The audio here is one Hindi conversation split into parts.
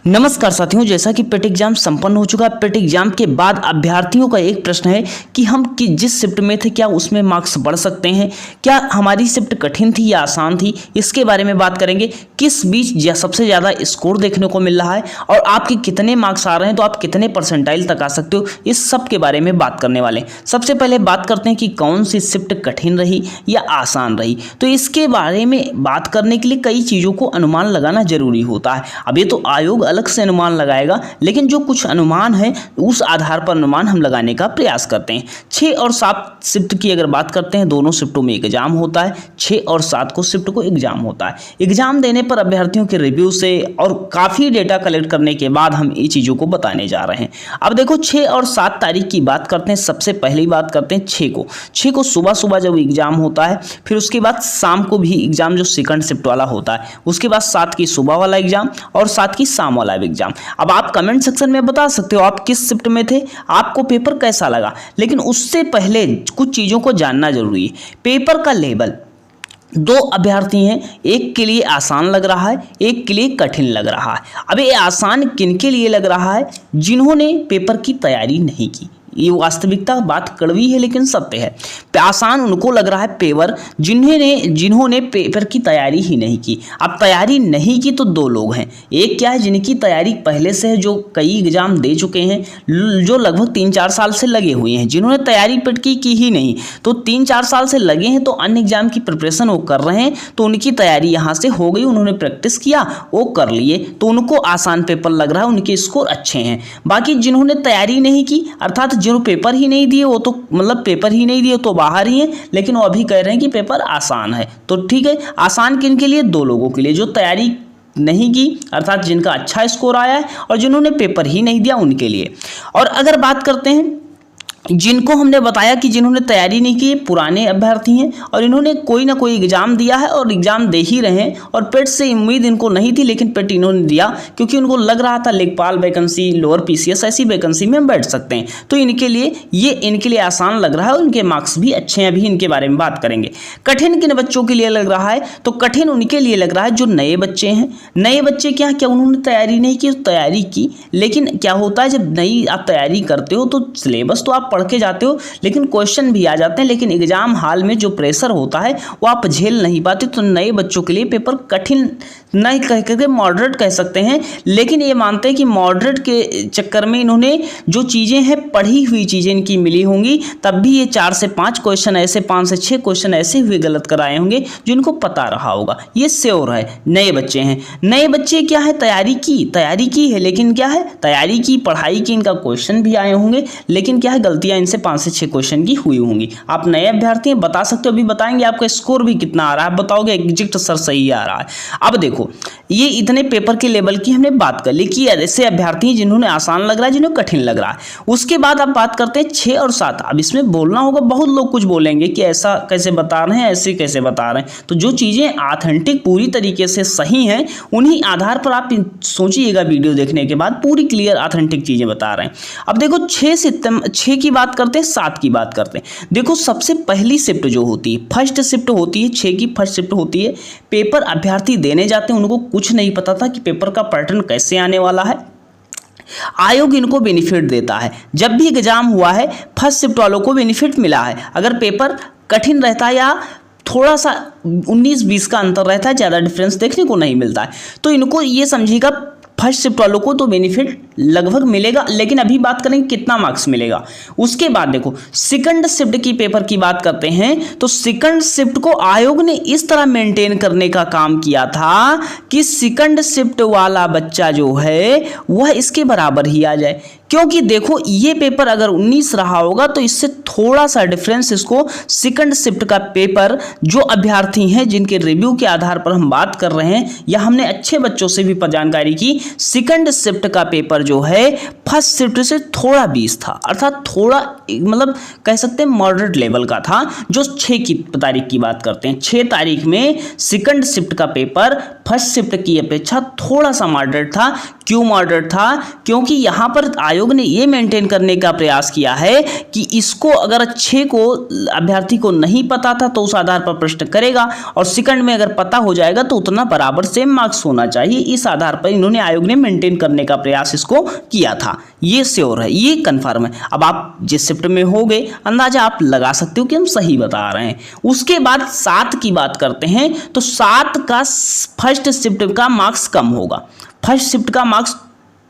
नमस्कार साथियों, जैसा कि पेट एग्जाम संपन्न हो चुका है। पेट एग्जाम के बाद अभ्यर्थियों का एक प्रश्न है कि हम जिस शिफ्ट में थे क्या उसमें मार्क्स बढ़ सकते हैं, क्या हमारी शिफ्ट कठिन थी या आसान थी, इसके बारे में बात करेंगे। किस बीच सबसे ज़्यादा स्कोर देखने को मिल रहा है और आपके कितने मार्क्स आ रहे हैं, तो आप कितने परसेंटाइल तक आ सकते हो, इस सब के बारे में बात करने वाले हैं। सबसे पहले बात करते हैं कि कौन सी शिफ्ट कठिन रही या आसान रही। तो इसके बारे में बात करने के लिए कई चीज़ों को अनुमान लगाना जरूरी होता है। अब ये तो आयोग अलग से अनुमान लगाएगा, लेकिन जो कुछ अनुमान है उस आधार पर अनुमान हम लगाने का प्रयास करते हैं। 6 और 7 शिफ्ट की अगर बात करते हैं, दोनों शिफ्टों में एग्जाम होता है। 6 और 7 को शिफ्ट को एग्जाम होता है। एग्जाम देने पर अभ्यर्थियों के रिव्यू से और काफ़ी डेटा कलेक्ट करने के बाद हम ये चीज़ों को बताने जा रहे हैं। अब देखो 6 और 7 तारीख की बात करते हैं। सबसे पहली बात करते हैं 6 को सुबह सुबह जब एग्जाम होता है, फिर उसके बाद शाम को भी एग्जाम जो सेकंड शिफ्ट वाला होता है, उसके बाद 7 की सुबह वाला एग्जाम और 7 की शाम वाला एग्जाम। अब आप कमेंट सेक्शन में बता सकते हो आप किस शिफ्ट में थे, आपको पेपर कैसा लगा, लेकिन उससे पहले कुछ चीज़ों को जानना जरूरी है। पेपर का लेवल 2 अभ्यर्थी हैं, एक के लिए आसान लग रहा है, एक के लिए कठिन लग रहा है। अब ये आसान किन के लिए लग रहा है? जिन्होंने पेपर की तैयारी नहीं की। ये वास्तविकता बात कड़वी है लेकिन सत्य है। आसान उनको लग रहा है पेपर जिन्होंने पेपर की तैयारी ही नहीं की। अब तैयारी नहीं की तो 2 लोग हैं। एक क्या है, जिनकी तैयारी पहले से है, जो कई एग्जाम दे चुके हैं, जो लगभग 3-4 साल से लगे हुए हैं। जिन्होंने तैयारी पेट की ही नहीं, तो 3-4 साल से लगे हैं, तो अन्य एग्जाम की प्रिपरेशन वो कर रहे हैं, तो उनकी तैयारी यहाँ से हो गई, उन्होंने प्रैक्टिस किया, वो कर लिए, तो उनको आसान पेपर लग रहा है, उनके स्कोर अच्छे हैं। बाकी जिन्होंने तैयारी नहीं की, अर्थात जो पेपर ही नहीं दिए, वो तो मतलब पेपर ही नहीं दिए तो बाहर ही हैं, लेकिन वो अभी कह रहे हैं कि पेपर आसान है। तो ठीक है, आसान किन के लिए? 2 लोगों के लिए, जो तैयारी नहीं की अर्थात जिनका अच्छा स्कोर आया है, और जिन्होंने पेपर ही नहीं दिया उनके लिए। और अगर बात करते हैं जिनको हमने बताया कि जिन्होंने तैयारी नहीं की, पुराने अभ्यर्थी हैं और इन्होंने कोई ना कोई एग्जाम दिया है और एग्जाम दे ही रहे हैं, और पेट से उम्मीद इनको नहीं थी, लेकिन पेट इन्होंने दिया क्योंकि उनको लग रहा था लेखपाल वैकेंसी, लोअर पीसीएस ऐसी वैकेंसी में हम बैठ सकते हैं। तो इनके लिए आसान लग रहा है, उनके मार्क्स भी अच्छे हैं। अभी इनके बारे में बात करेंगे। कठिन किन बच्चों के लिए लग रहा है? तो कठिन उनके लिए लग रहा है जो नए बच्चे हैं। नए बच्चे क्या उन्होंने तैयारी नहीं की, तैयारी की, लेकिन क्या होता है जब नई आप तैयारी करते हो तो सिलेबस तो आप पढ़ के जाते हो, लेकिन क्वेश्चन भी आ जाते हैं, लेकिन एग्जाम हॉल में जो प्रेशर होता है वो आप झेल नहीं पाते। तो नए बच्चों के लिए पेपर कठिन नहीं कह करके मॉडरेट कह सकते हैं, लेकिन ये मानते हैं कि मॉडरेट के चक्कर में इन्होंने जो चीज़ें हैं, पढ़ी हुई चीज़ें इनकी मिली होंगी, तब भी ये 4 से 5 क्वेश्चन ऐसे, 5 से 6 क्वेश्चन ऐसे हुए गलत कराए होंगे जिनको पता रहा होगा। ये श्योर है। नए बच्चे हैं, नए बच्चे क्या है, तैयारी की है, लेकिन क्या है, तैयारी की, पढ़ाई की, इनका क्वेश्चन भी आए होंगे, लेकिन क्या है, गलतियां इनसे 5 से 6 क्वेश्चन की हुई होंगी। आप नए अभ्यर्थी हैं, बता सकते हो, अभी बताएंगे आपका स्कोर भी कितना आ रहा है, बताओगे एग्जैक्ट सर सही आ रहा है। अब देखो, ये इतने पेपर के लेवल की हमने बात कर ली कि ऐसे अभ्यर्थी हैं जिन्होंने आसान लग रहा है, जिन्हें कठिन लग रहा है। उसके बाद आप बात करते हैं 6 और 7। अब इसमें बोलना होगा, बहुत लोग कुछ बोलेंगे कि ऐसा कैसे बता रहे हैं, ऐसे कैसे बता रहे हैं। तो जो चीज़ें ऑथेंटिक पूरी तरीके से सही हैं, उन्हीं आधार पर आप सोचिएगा। वीडियो देखने के बाद पूरी क्लियर ऑथेंटिक चीज़ें बता रहे हैं। अब देखो 6 की बात करते हैं, 7 की बात करते हैं। देखो सबसे पहली शिफ्ट जो होती है, फर्स्ट शिफ्ट होती है, 6 की फर्स्ट शिफ्ट होती है। पेपर अभ्यर्थी देने जाते हैं, उनको कुछ नहीं पता था कि पेपर का पैटर्न कैसे आने वाला है। आयोग इनको बेनिफिट देता है। जब भी एग्जाम हुआ है, फर्स्ट शिफ्ट वालों को बेनिफिट मिला है। अगर पेपर कठिन रहता है या थोड़ा सा 19-20 का अंतर रहता है, ज़्यादा डिफरेंस देखने को नहीं मिलता है, तो इनको ये समझिएगा फर्स्ट शिफ्ट वालों को तो बेनिफिट लगभग मिलेगा। लेकिन अभी बात करेंगे कितना मार्क्स मिलेगा। उसके बाद देखो सेकंड शिफ्ट की पेपर की बात करते हैं, तो सेकंड शिफ्ट को आयोग ने इस तरह मेंटेन करने का काम किया था कि सेकंड शिफ्ट वाला बच्चा जो है वह इसके बराबर ही आ जाए। क्योंकि देखो ये पेपर अगर 19 रहा होगा तो इससे थोड़ा सा डिफरेंस इसको सेकंड शिफ्ट का पेपर, जो अभ्यर्थी हैं जिनके रिव्यू के आधार पर हम बात कर रहे हैं, या हमने अच्छे बच्चों से भी जानकारी की, सेकंड शिफ्ट का पेपर जो है फर्स्ट शिफ्ट से थोड़ा 20 था, अर्थात थोड़ा मतलब कह सकते हैं मॉडरेट लेवल का था। जो 6 की तारीख की बात करते हैं, 6 तारीख में सेकंड शिफ्ट का पेपर फर्स्ट शिफ्ट की अपेक्षा थोड़ा सा मॉडरेट था। क्यों मॉडरेट था? क्योंकि यहाँ पर आयोग ने ये मेंटेन करने का प्रयास किया है कि इसको अगर 6 को अभ्यर्थी को नहीं पता था तो उस आधार पर प्रश्न करेगा, और सेकंड में अगर पता हो जाएगा तो उतना बराबर सेम मार्क्स होना चाहिए। इस आधार पर इन्होंने आयोग ने मेंटेन करने का प्रयास इसको किया था। ये श्योर है, ये कंफर्म है। अब आप जिस शिफ्ट में हो गए अंदाजा आप लगा सकते हो कि हम सही बता रहे हैं। उसके बाद 7 की बात करते हैं तो 7 का फर्स्ट शिफ्ट का मार्क्स कम होगा। फर्स्ट शिफ्ट का मार्क्स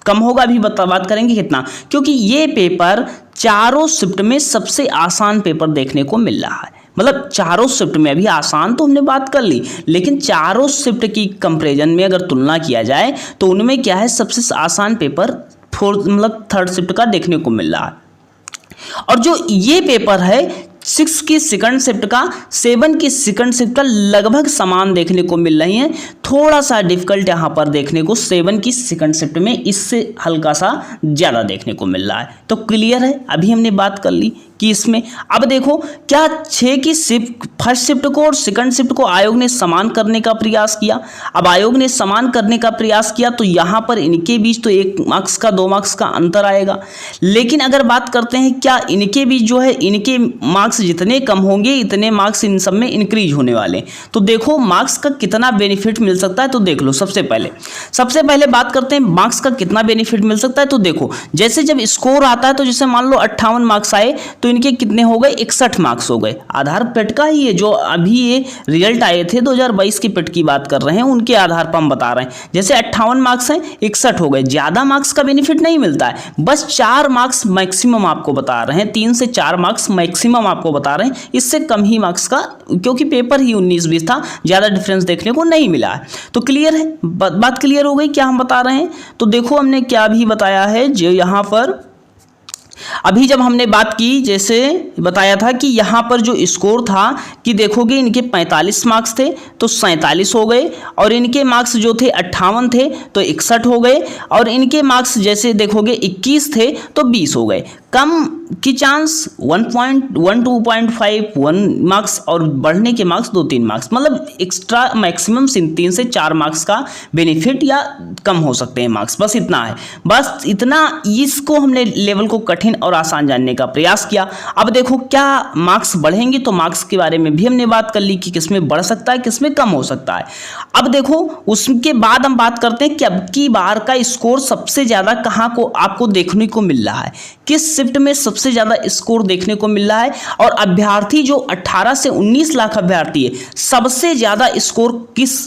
कम होगा, अभी बात करेंगे कितना, क्योंकि ये पेपर चारों शिफ्ट में सबसे आसान पेपर देखने को मिल रहा है। मतलब चारों शिफ्ट में, अभी आसान तो हमने बात कर ली, लेकिन चारों शिफ्ट की कंपैरिजन में अगर तुलना किया जाए तो उनमें क्या है, सबसे आसान पेपर थर्ड शिफ्ट का देखने को मिल रहा है। और जो ये पेपर है 6 की सेकंड शिफ्ट का 7 की सेकंड शिफ्ट का लगभग समान देखने को मिल रही है। थोड़ा सा डिफिकल्ट यहाँ पर देखने को 7 की सेकंड शिफ्ट में इससे हल्का सा ज़्यादा देखने को मिल रहा है। तो क्लियर है, अभी हमने बात कर ली कि इसमें अब देखो क्या 6 की शिफ्ट फर्स्ट शिफ्ट को और सेकंड शिफ्ट को आयोग ने समान करने का प्रयास किया। अब आयोग ने समान करने का प्रयास किया तो यहाँ पर इनके बीच तो 1 मार्क्स का 2 मार्क्स का अंतर आएगा। लेकिन अगर बात करते हैं क्या इनके बीच जो है, इनके मार्क्स जितने कम होंगे इतने मार्क्स इन सब में इंक्रीज होने वाले। तो देखो मार्क्स का कितना बेनिफिट मिल सकता है, तो देख लो। सबसे पहले बात करते हैं मार्क्स का कितना बेनिफिट मिल सकता है। तो देखो जैसे जब स्कोर आता है तो जैसे मान लो 58 मार्क्स आए तो इनके कितने हो गए, 61 मार्क्स हो गए। आधार पेट का ही है, जो अभी ये रिजल्ट आए थे 2022 के पेट की बात कर रहे हैं, उनके आधार पर हम बता रहे हैं। जैसे 58 मार्क्स हैं 61 हो गए। ज़्यादा मार्क्स का बेनिफिट नहीं मिलता है, बस 4 मार्क्स मैक्सिमम आपको बता रहे हैं, 3 से 4 मार्क्स मैक्सिमम आपको बता रहे हैं। इससे कम ही मार्क्स का, क्योंकि पेपर ही 19-20 था, ज़्यादा डिफरेंस देखने को नहीं मिला है। तो क्लियर है, बात क्लियर हो गई क्या हम बता रहे हैं। तो देखो हमने क्या भी बताया है, जो यहाँ पर अभी जब हमने बात की, जैसे बताया था कि यहाँ पर जो स्कोर था कि देखोगे इनके 45 मार्क्स थे तो 47 हो गए, और इनके मार्क्स जो थे 58 थे तो 61 हो गए, और इनके मार्क्स जैसे देखोगे 21 थे तो 20 हो गए। कम की चांस 1.1 2.5 मार्क्स, और बढ़ने के मार्क्स 2-3 मार्क्स, मतलब एक्स्ट्रा मैक्सिमम 3 से 4 मार्क्स का बेनिफिट या कम हो सकते हैं मार्क्स, बस इतना है। बस इतना, इसको हमने लेवल को कठिन और आसान जानने का प्रयास किया। अब देखो क्या मार्क्स बढ़ेंगे, तो मार्क्स के बारे में भी हमने बात कर ली कि किसमें बढ़ सकता है किसमें कम हो सकता है। अब देखो उसके बाद हम बात करते हैं कि अब की बार का स्कोर सबसे ज़्यादा कहाँ को आपको देखने को मिल रहा है, किस शिफ्ट में सबसे ज़्यादा स्कोर देखने को मिल रहा है, और अभ्यर्थी जो 18 से 19 लाख अभ्यर्थी है सबसे ज़्यादा स्कोर किस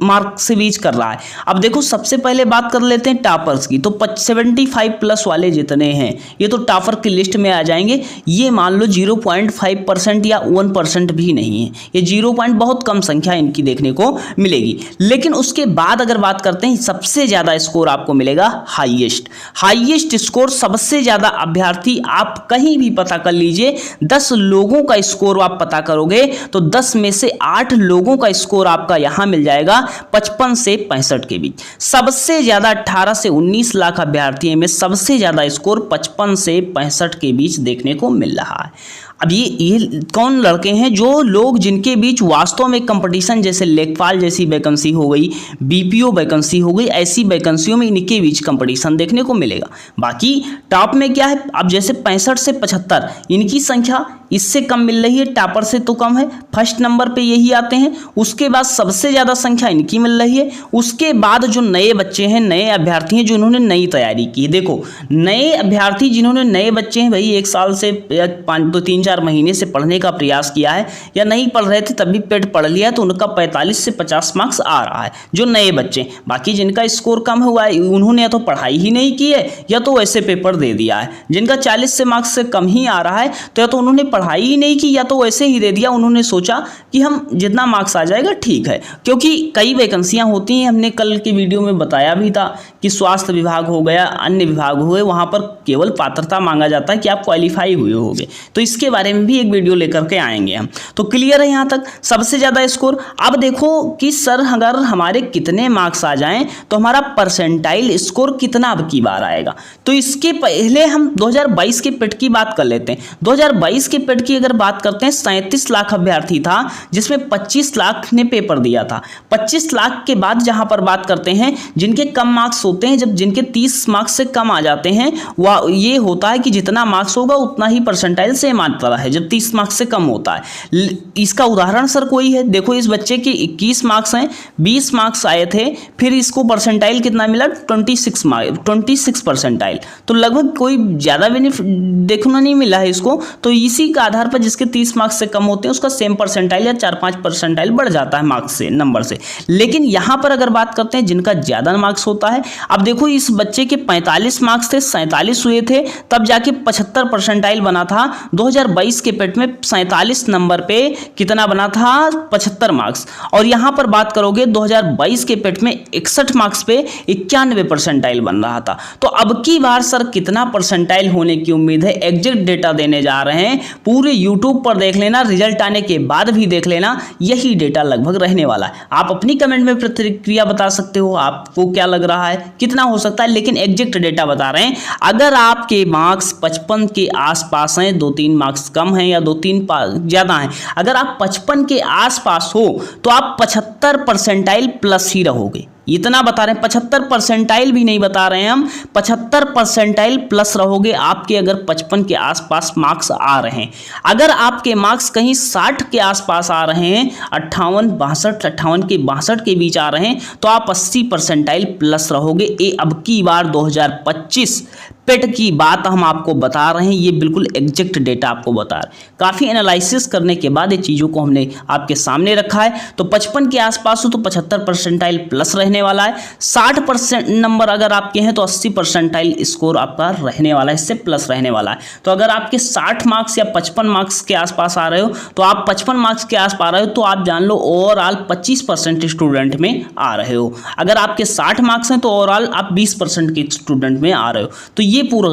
मार्क से रीच कर रहा है। अब देखो सबसे पहले बात कर लेते हैं टॉपर्स की। तो 75+ वाले जितने हैं ये तो टॉपर की लिस्ट में आ जाएंगे। ये मान लो 0.5% या 1% भी नहीं है, ये 0. बहुत कम संख्या इनकी देखने को मिलेगी। लेकिन उसके बाद अगर बात करते हैं सबसे ज़्यादा स्कोर आपको मिलेगा हाईएस्ट स्कोर, सबसे ज़्यादा अभ्यर्थी आप कहीं भी पता कर लीजिए, 10 लोगों का स्कोर आप पता करोगे तो 10 में से 8 लोगों का स्कोर आपका यहाँ मिल जाएगा 55 से 65 के बीच। सबसे ज़्यादा 18 से 19 लाख अभ्यर्थियों में सबसे ज़्यादा स्कोर 55 से 65 के बीच देखने को मिल रहा है। अब ये कौन लड़के हैं, जो लोग जिनके बीच वास्तव में कंपटीशन, जैसे लेखपाल जैसी वैकेंसी हो गई, बीपीओ वैकेंसी हो गई, ऐसी वैकेंसियों में इनके बीच कंपटीशन देखने को मिलेगा। बाकी टॉप में क्या है, अब जैसे 65 से 75 इनकी संख्या इससे कम मिल रही है, टॉपर से तो कम है, फर्स्ट नंबर पे यही आते हैं। उसके बाद सबसे ज़्यादा संख्या इनकी मिल रही है। उसके बाद जो नए बच्चे हैं, नए अभ्यर्थी हैं जिन्होंने नई तैयारी की है, देखो नए अभ्यर्थी जिन्होंने, नए बच्चे हैं भाई, 1 साल से या 3-4 महीने से पढ़ने का प्रयास किया है, या नहीं पढ़ रहे थे तभी पेट पढ़ लिया, तो उनका 45 से 50 मार्क्स आ रहा है, जो नए बच्चे। बाकी जिनका स्कोर कम हुआ है उन्होंने या तो पढ़ाई ही नहीं की है या तो वैसे पेपर दे दिया है। जिनका 40 से मार्क्स से कम ही आ रहा है तो या तो उन्होंने पढ़ाई ही नहीं की या तो वैसे ही दे दिया, उन्होंने सोचा कि हम जितना मार्क्स आ जाएगा ठीक है। क्योंकि कई वैकेंसियां होती हैं, हमने कल की वीडियो में बताया भी था कि स्वास्थ्य विभाग हो गया, अन्य विभाग हुए, वहाँ पर केवल पात्रता मांगा जाता है कि आप क्वालिफाई हुए होगे। तो इसके बारे में भी एक वीडियो लेकर के आएंगे हम। तो क्लियर है यहाँ तक सबसे ज़्यादा स्कोर। अब देखो कि सर अगर हमारे कितने मार्क्स आ जाएं तो हमारा परसेंटाइल स्कोर कितना अब की बार आएगा। तो इसके पहले हम 2022 के पेट की बात कर लेते हैं। 2022 के पेट की अगर बात करते हैं 37 लाख अभ्यर्थी था जिसमें 25 लाख ने पेपर दिया था। 25 लाख के बाद जहां पर बात करते हैं जिनके कम मार्क्स होते हैं, जब जिनके 30 मार्क्स से कम आ जाते हैं वह ये होता है कि जितना मार्क्स होगा उतना ही परसेंटाइल सेम आता है जब 30 मार्क्स से कम होता है। इसका उदाहरण सर कोई है, देखो इस बच्चे के 21 मार्क्स हैं, 20 मार्क्स आए थे, फिर इसको परसेंटाइल कितना मिला 26 परसेंटाइल, तो लगभग कोई ज़्यादा बेनिफिट देखना नहीं मिला है इसको। तो इसी का आधार पर जिसके 30 मार्क्स से कम होते हैं उसका सेम परसेंटाइल या 4-5 परसेंटाइल बढ़ जाता है मार्क्स से, नंबर से। लेकिन यहाँ पर अगर बात करते हैं जिनका ज़्यादा मार्क्स होता है, अब देखो इस बच्चे के 45 मार्क्स थे, 47 हुए थे, तब जाके 75 परसेंटाइल बना था। 2022 के पेट में 47 नंबर पे कितना बना था 75 मार्क्स, और यहाँ पर बात करोगे 2022 के पेट में 61 मार्क्स पे 91 परसेंटाइल बन रहा था। तो अब की बार सर कितना परसेंटाइल होने की उम्मीद है, एग्जैक्ट डेटा देने जा रहे हैं, पूरे यूट्यूब पर देख लेना, रिजल्ट आने के बाद भी देख लेना, यही डेटा लगभग रहने वाला है। आप अपनी कमेंट में प्रतिक्रिया बता सकते हो आपको क्या लग रहा है, कितना हो सकता है, लेकिन एग्जैक्ट डेटा बता रहे हैं। अगर आपके मार्क्स 55 के आसपास हैं, 2-3 मार्क्स कम हैं या 2-3 ज़्यादा हैं, अगर आप 55 के आसपास हो तो आप 75 परसेंटाइल प्लस ही रहोगे, इतना बता रहे हैं। 75 परसेंटाइल भी नहीं बता रहे हैं हम, 75 परसेंटाइल प्लस रहोगे आपके अगर 55 के आसपास मार्क्स आ रहे हैं। अगर आपके मार्क्स कहीं 60 के आसपास आ रहे हैं, 58 के 62 के बीच आ रहे हैं, तो आप 80 परसेंटाइल प्लस रहोगे। ये अब की बार 2025 पेट की बात हम आपको बता रहे हैं, ये बिल्कुल एग्जैक्ट डेटा आपको बता रहे हैं। काफ़ी एनालिसिस करने के बाद ये चीज़ों को हमने आपके सामने रखा है। तो 55 के आसपास हो तो 75 परसेंटाइल प्लस रहने वाला है, 60% नंबर अगर आपके हैं तो 80 परसेंटाइल स्कोर आपका रहने वाला है, इससे प्लस रहने वाला है। तो अगर आपके 60 मार्क्स या 55 मार्क्स के आसपास आ रहे हो तो आप 55 मार्क्स के आसपास आ रहे हो तो आप जान लो ओवरऑल 25% स्टूडेंट में आ रहे हो। अगर आपके 60 मार्क्स हैं तो ओवरऑल आप 20% के स्टूडेंट में आ रहे हो। तो ये पूरा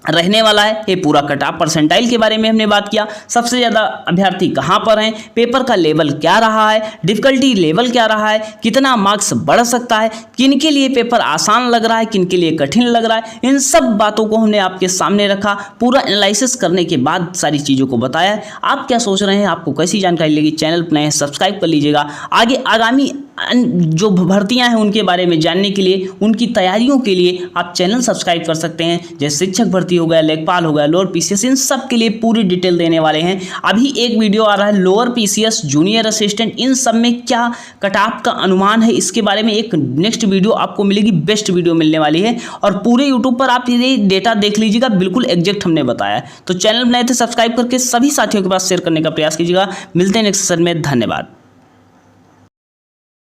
रहने वाला है। ये पूरा कट ऑफ परसेंटाइल के बारे में हमने बात किया, सबसे ज़्यादा अभ्यर्थी कहाँ पर हैं, पेपर का लेवल क्या रहा है, डिफिकल्टी लेवल क्या रहा है, कितना मार्क्स बढ़ सकता है, किन के लिए पेपर आसान लग रहा है, किन के लिए कठिन लग रहा है, इन सब बातों को हमने आपके सामने रखा। पूरा एनालिसिस करने के बाद सारी चीज़ों को बताया। आप क्या सोच रहे हैं, आपको कैसी जानकारी लगी, चैनल पर नए सब्सक्राइब कर लीजिएगा। आगे आगामी जो भर्तियां हैं उनके बारे में जानने के लिए, उनकी तैयारियों के लिए आप चैनल सब्सक्राइब कर सकते हैं। जैसे शिक्षक भर्ती हो गया, लेखपाल हो गया, लोअर पीसीएस, इन सब के लिए पूरी डिटेल देने वाले हैं। अभी एक वीडियो आ रहा है लोअर पीसीएस, जूनियर असिस्टेंट, इन सब में क्या कट ऑफ का अनुमान है, इसके बारे में एक नेक्स्ट वीडियो आपको मिलेगी, बेस्ट वीडियो मिलने वाली है। और पूरे यूट्यूब पर आप ये डेटा देख लीजिएगा, बिल्कुल एग्जैक्ट हमने बताया है। तो चैनल बनाए थे, सब्सक्राइब करके सभी साथियों के पास शेयर करने का प्रयास कीजिएगा। मिलते हैं नेक्स्ट सेशन में, धन्यवाद।